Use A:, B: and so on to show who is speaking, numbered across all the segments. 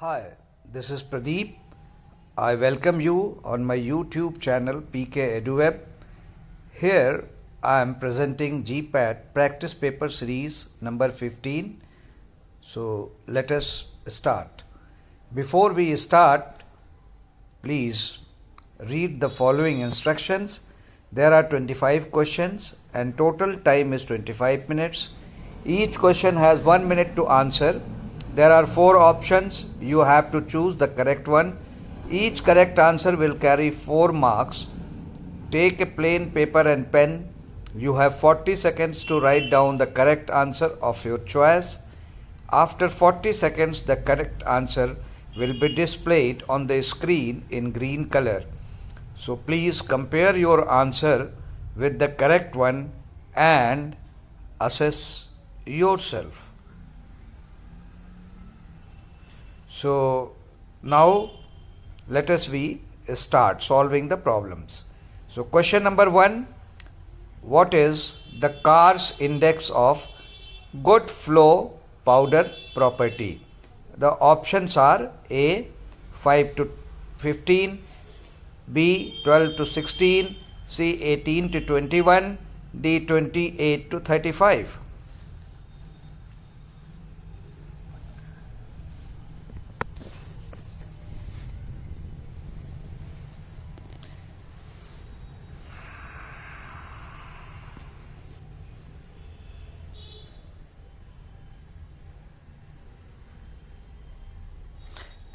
A: Hi, this is Pradeep. I welcome you on my YouTube channel PK EduWeb. Here I am presenting GPAT practice paper series number 15. So let us start. Before we start, please read the following instructions. There are 25 questions and total time is 25 minutes. Each question has 1 minute to answer. There are 4 options. You have to choose the correct one. Each correct answer will carry 4 marks. Take a plain paper and pen. You have 40 seconds to write down the correct answer of your choice. After 40 seconds, the correct answer will be displayed on the screen in green color. So please compare your answer with the correct one and assess yourself. So now let us start solving the problems. So question number 1, what is the Carr's index of good flow powder property? The options are A 5 to 15, B 12 to 16, C 18 to 21, D 28 to 35.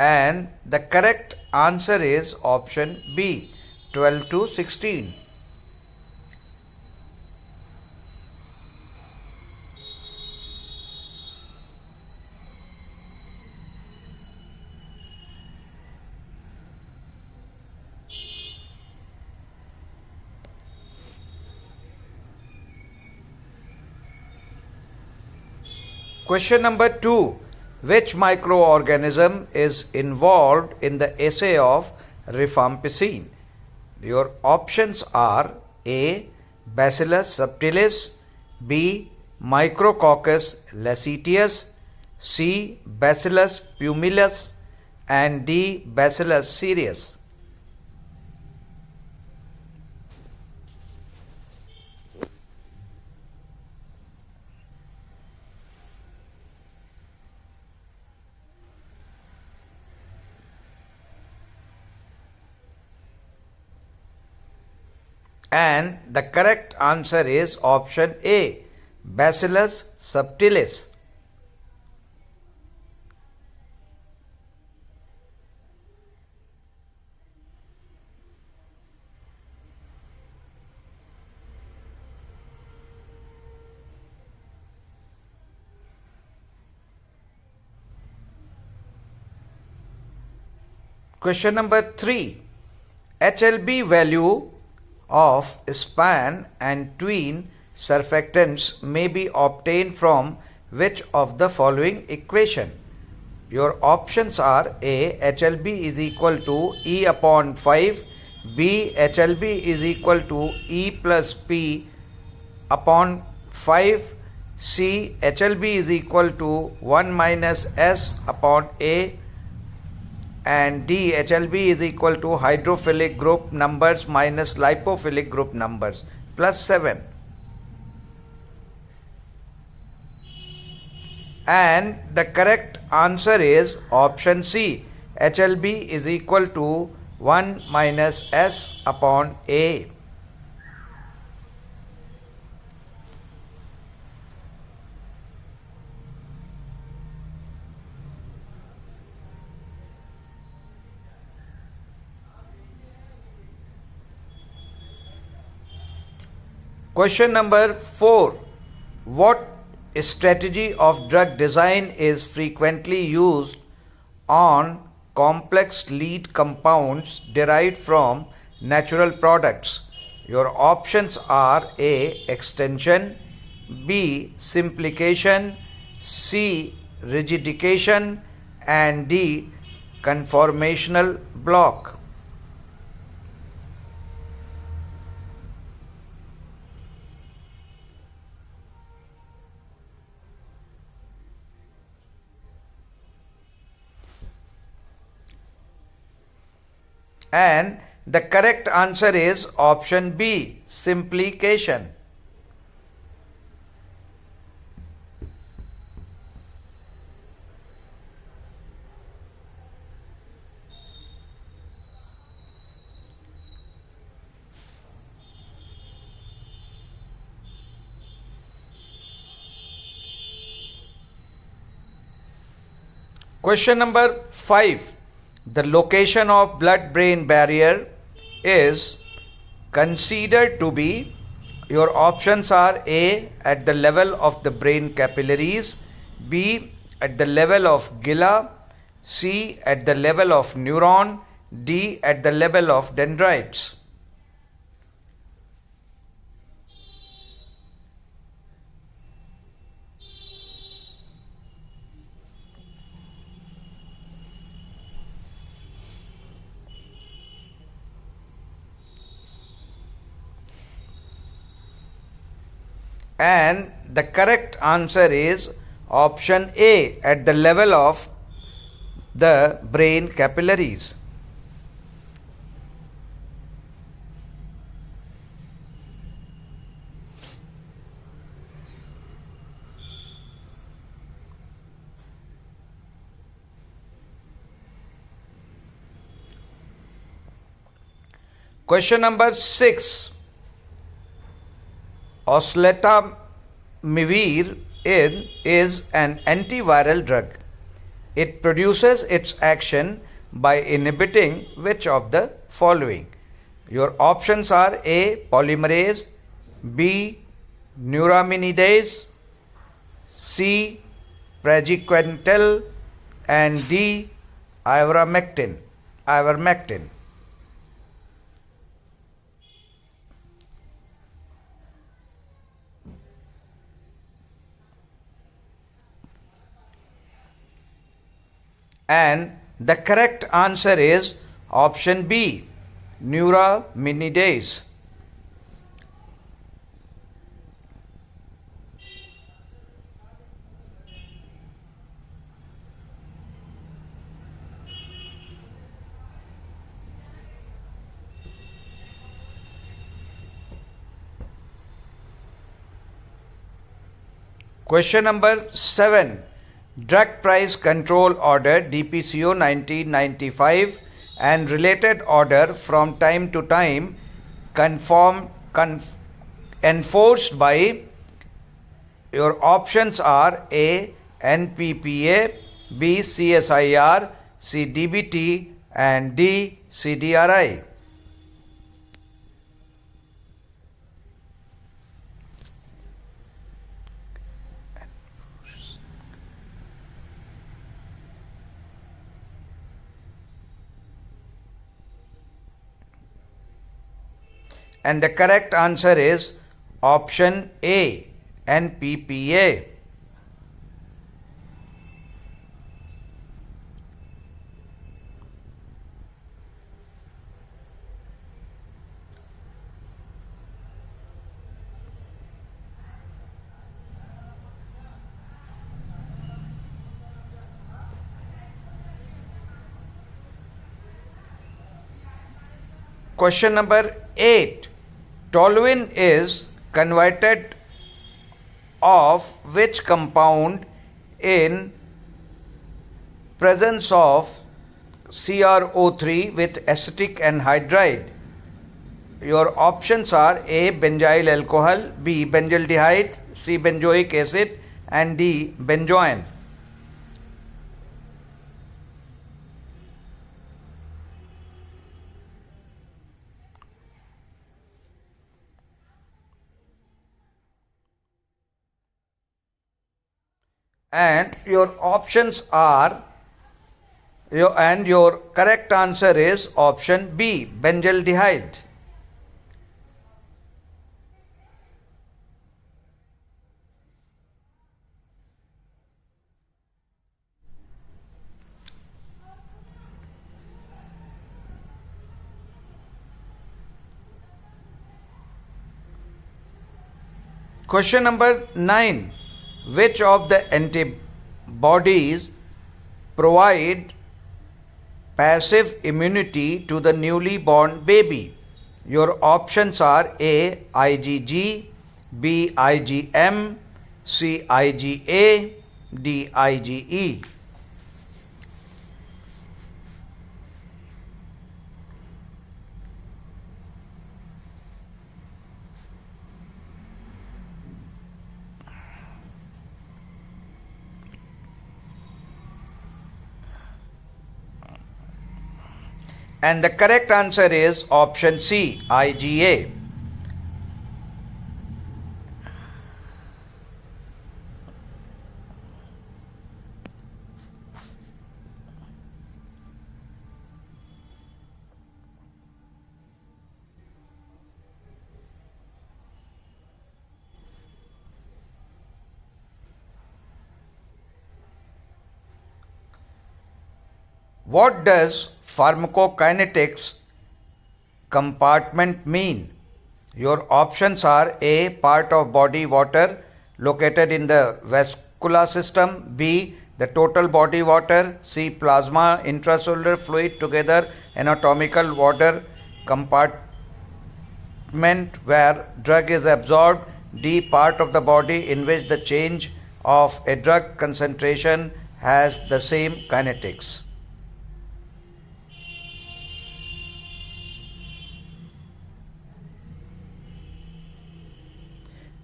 A: And the correct answer is option B 12 to 16. Question number 2. Which microorganism is involved in the assay of rifampicin? Your options are A. Bacillus subtilis, B. Micrococcus laceteus, C. Bacillus pumilus, and D. Bacillus cereus. And the correct answer is option A, Bacillus subtilis. Question number 3. HLB value of span and tween surfactants may be obtained from which of the following equation? Your options are A. HLB is equal to E upon 5, B. HLB is equal to E plus P upon 5, C. HLB is equal to 1 minus S upon A, and D. HLB is equal to hydrophilic group numbers minus lipophilic group numbers plus 7. And the correct answer is option C. HLB is equal to 1 minus S upon A. Question number 4. What strategy of drug design is frequently used on complex lead compounds derived from natural products? Your options are A. Extension, B. Simplification, C. Rigidification, and D. Conformational block. And the correct answer is option B, simplification. Question number 5. The location of blood-brain barrier is considered to be, your options are A, at the level of the brain capillaries, B, at the level of gilla, C, at the level of neuron, D, at the level of dendrites. And the correct answer is option A, at the level of the brain capillaries. Question number 6. Oseltamivir is an antiviral drug. It produces its action by inhibiting which of the following? Your options are A, polymerase, B, neuraminidase, C, praziquantel, and D, ivermectin. And the correct answer is option B, neuraminidase. Question number 7. Drug Price Control Order DPCO 1995 and related order from time to time enforced by, your options are A, NPPA, B, CSIR, C, DBT, and D, CDRI. And the correct answer is option A, NPPA. Question number 8. Toluene is converted of which compound in presence of CrO3 with acetic anhydride? Your options are A, benzyl alcohol, B, benzaldehyde, C, benzoic acid, and D, benzoin. And your options are, your correct answer is option B, benzaldehyde. Question number 9. Which of the antibodies provide passive immunity to the newly born baby? Your options are A. IgG, B. IgM, C. IgA, D. IgE. And the correct answer is option C, IgA. What does pharmacokinetics compartment mean? Your options are A. Part of body water located in the vascular system, B. The total body water, C. Plasma intracellular fluid together anatomical water compartment where drug is absorbed, D. Part of the body in which the change of a drug concentration has the same kinetics.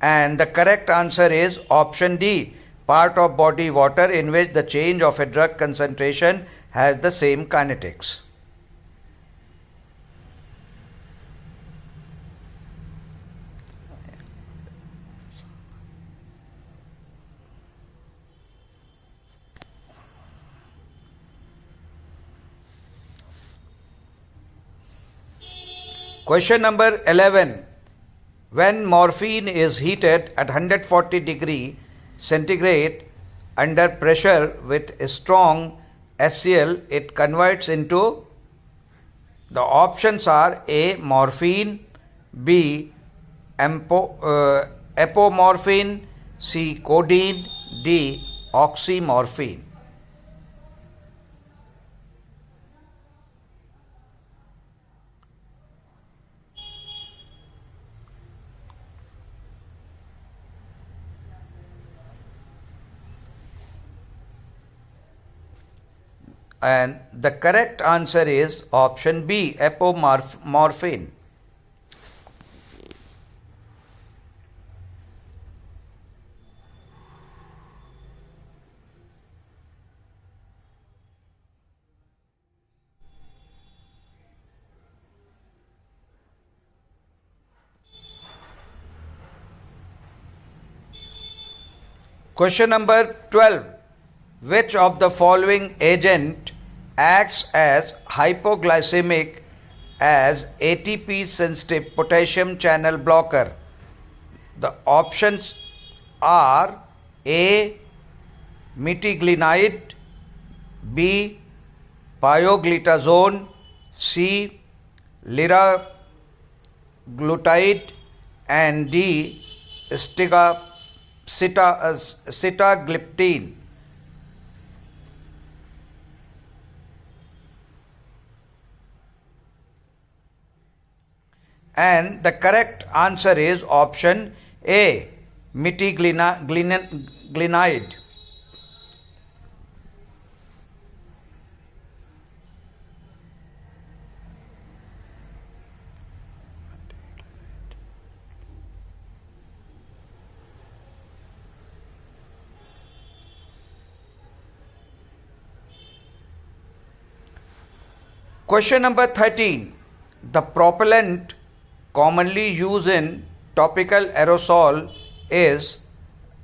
A: And the correct answer is option D, part of body water in which the change of a drug concentration has the same kinetics. Question number 11. When morphine is heated at 140 degree centigrade under pressure with a strong HCl, it converts into, the options are A. Morphine, B. Apomorphine, C. Codeine, D. Oxymorphine. And the correct answer is option B, apomorphine. Question number 12. Which of the following agent acts as hypoglycemic as ATP sensitive potassium channel blocker? The options are A. Metiglinide, B. Pioglitazone, C. Liraglutide, and D. Sitagliptin. And the correct answer is option A, metiglinide. Question number 13. The propellant commonly used in topical aerosol is,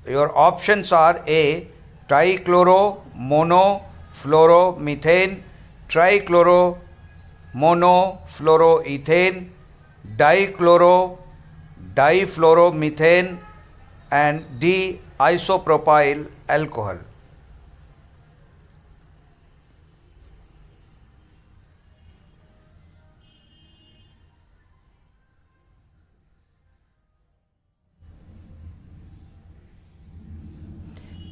A: your options are A. Trichloromonofluoromethane, trichloromonofluoroethane, difluoromethane, and D. Isopropyl alcohol.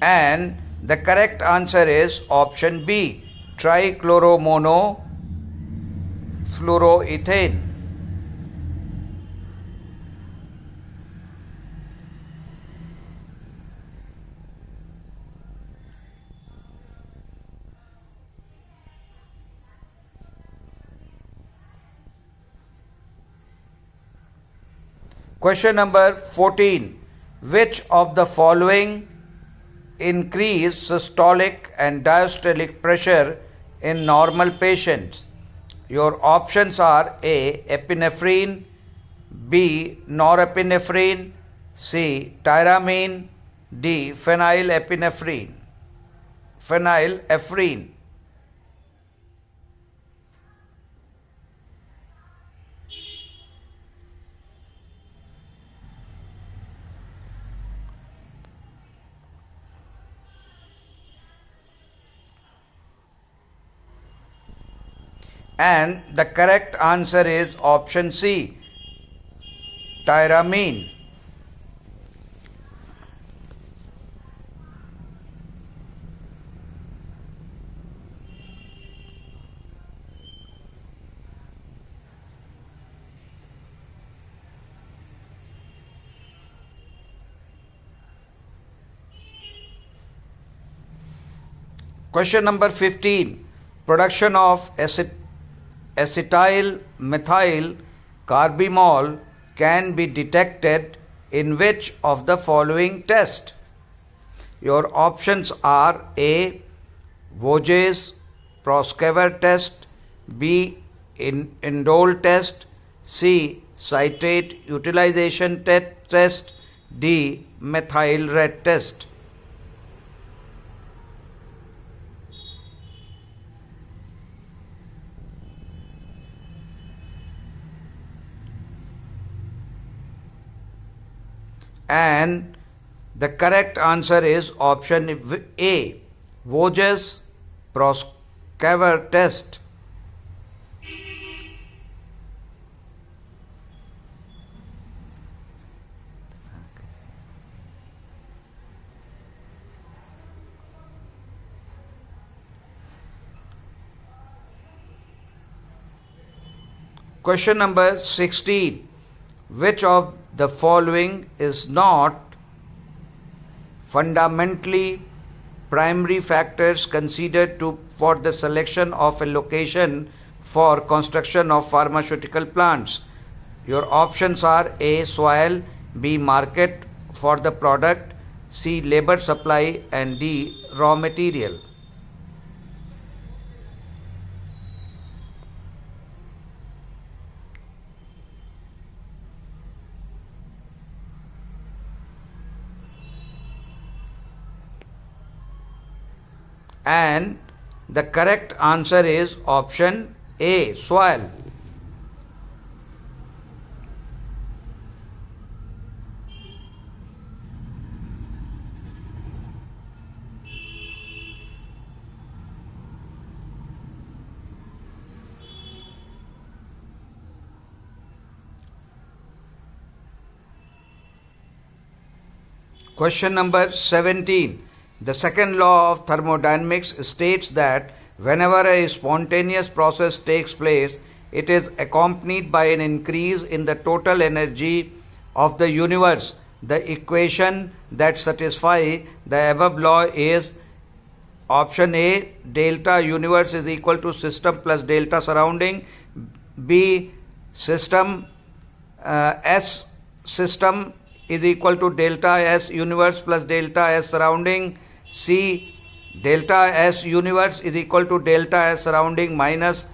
A: And the correct answer is option B, trichloromonofluoromethane. fluoroethane. Question number 14. Which of the following increase systolic and diastolic pressure in normal patients? Your options are A. Epinephrine, B. Norepinephrine, C. Tyramine, D. Phenylephrine. And the correct answer is option C, tyramine. Question number 15. Production of acetyl methyl carbimol can be detected in which of the following test? Your options are A. Voges Proskauer test, B. Indole test, C. Citrate utilization test, D. Methyl red test. And the correct answer is option A, Voges Proskauer test. Question number 16. Which of the following is not fundamentally primary factors considered for the selection of a location for construction of pharmaceutical plants? Your options are A. Soil, B. Market for the product, C. Labor supply, and D. Raw material. And the correct answer is option A, soil. Question number 17. The second law of thermodynamics states that whenever a spontaneous process takes place, it is accompanied by an increase in the total energy of the universe. The equation that satisfies the above law is option A, delta universe is equal to system plus delta surrounding, B, system S system is equal to delta S universe plus delta S surrounding, C, delta S universe is equal to delta S surrounding minus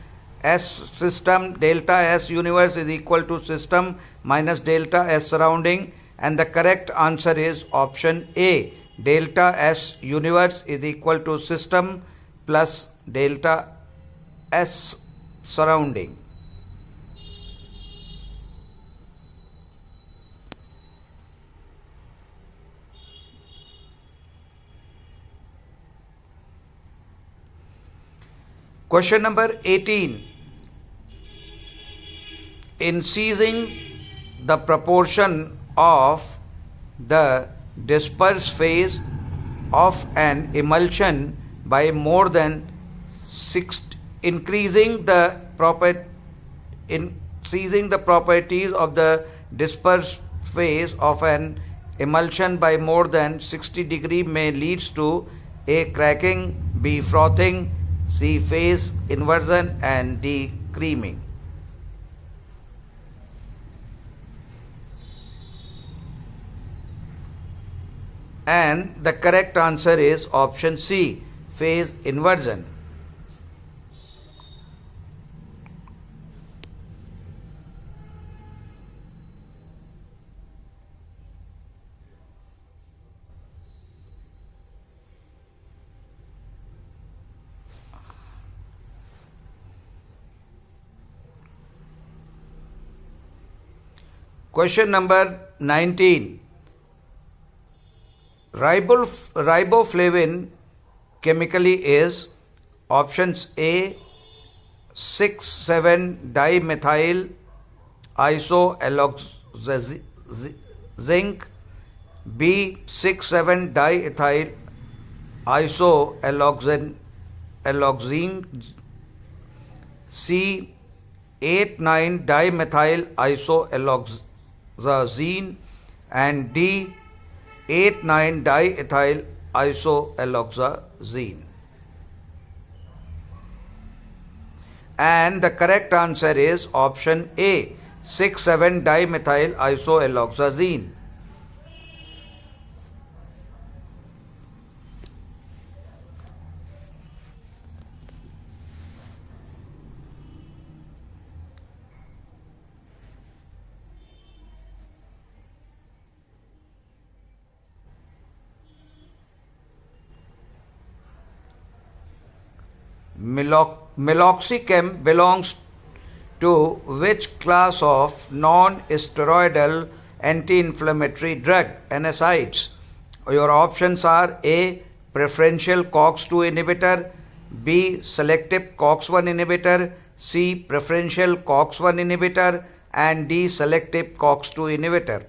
A: S system, delta S universe is equal to system minus delta S surrounding, and the correct answer is option A, delta S universe is equal to system plus delta S surrounding. Question number 18. In seizing the proportion of the dispersed phase of an emulsion by more than 6, increasing the increasing the properties of the dispersed phase of an emulsion by more than 60 degree may leads to A. Cracking, B. Frothing, C. Phase inversion, and D. Creaming. And the correct answer is option C, phase inversion. Question number 19. Riboflavin chemically is options A 6,7-dimethyl isoalloxane, B 6,7-diethyl isoalloxane, C 8,9-dimethyl isoalloxane, and D 8,9-diethyl isoalloxane. And the correct answer is option A, 6,7-dimethyl isoalloxane. Meloxicam belongs to which class of non-steroidal anti-inflammatory drug, NSAIDs? Your options are A. Preferential COX-2 inhibitor, B. Selective COX-1 inhibitor, C. Preferential COX-1 inhibitor, and D. Selective COX-2 inhibitor.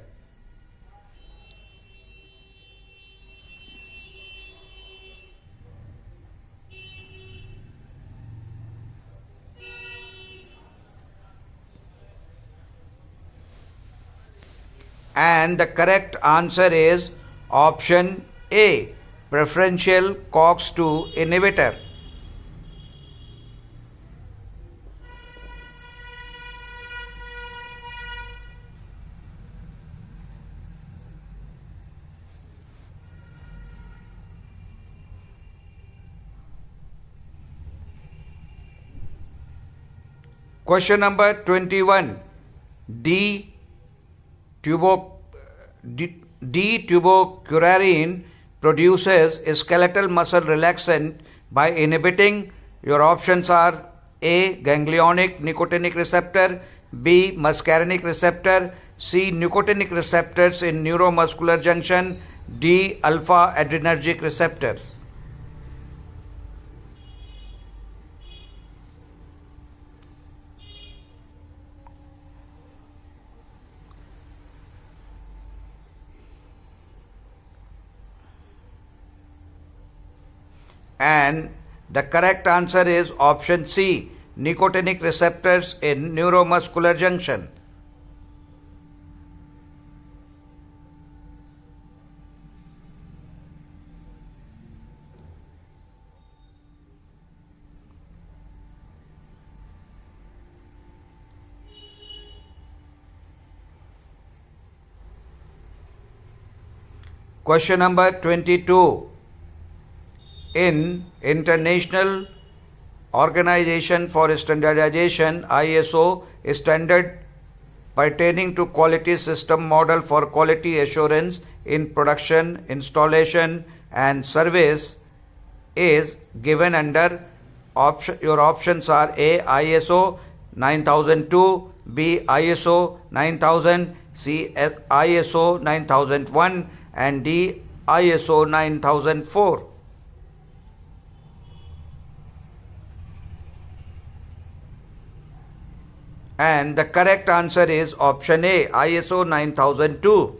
A: And the correct answer is option A, preferential COX-2 inhibitor. Question number 21. D-tubocurarine produces skeletal muscle relaxant by inhibiting. Your options are A. Ganglionic nicotinic receptor, B. Muscarinic receptor, C. Nicotinic receptors in neuromuscular junction, D. Alpha adrenergic receptor. And the correct answer is option C, nicotinic receptors in neuromuscular junction. Question number 22. In International Organization for Standardization ISO standard pertaining to quality system model for quality assurance in production, installation and service is given under your options are A. ISO 9002, B. ISO 9000, C. ISO 9001, and D. ISO 9004. And the correct answer is option A, ISO 9002.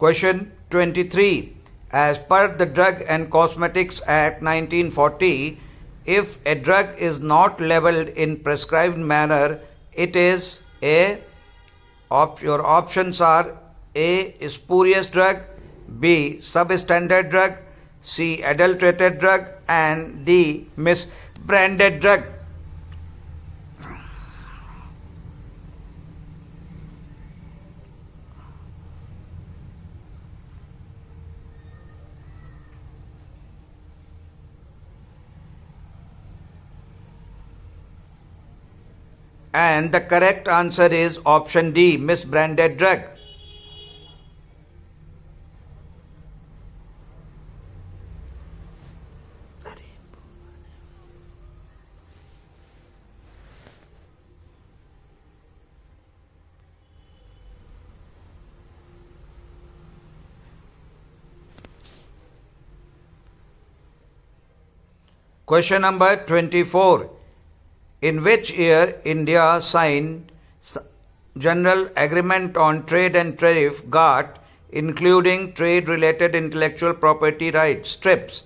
A: Question 23. As per the Drug and Cosmetics Act 1940, if a drug is not labeled in prescribed manner, it is A. Your options are A. Spurious drug, B. Substandard drug, C. Adulterated drug, and D. Misbranded drug. And the correct answer is option D, misbranded drug. Question number 24. In which year India signed General Agreement on Trade and Tariff (GATT), including trade-related intellectual property rights (TRIPS)?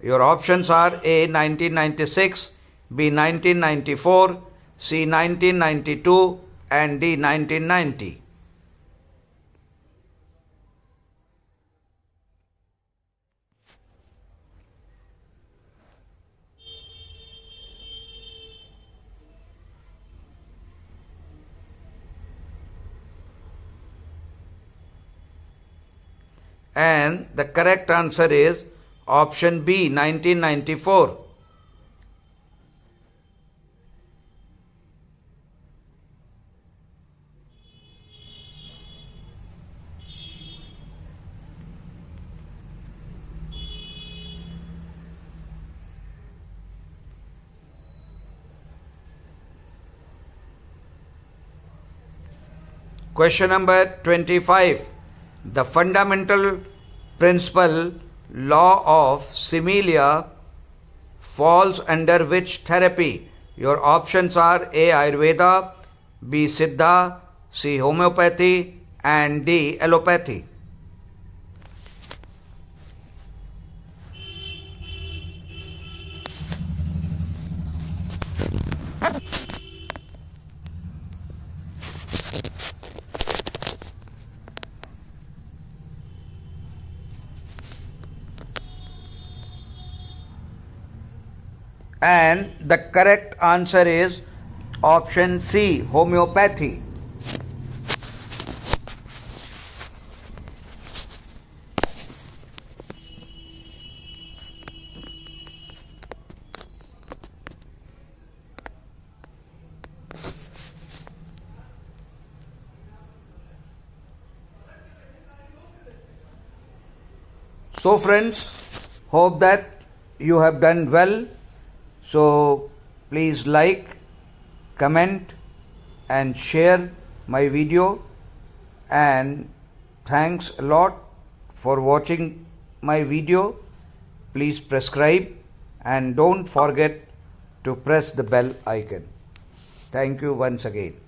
A: Your options are A. 1996, B. 1994, C. 1992, and D. 1990. And the correct answer is option B, 1994. Question number 25. The fundamental principle law of similia falls under which therapy? Your options are A. Ayurveda, B. Siddha, C. Homeopathy, and D. Allopathy. And the correct answer is option C, homeopathy. So friends, hope that you have done well. So please like, comment and share my video, and thanks a lot for watching my video. Please subscribe and don't forget to press the bell icon. Thank you once again.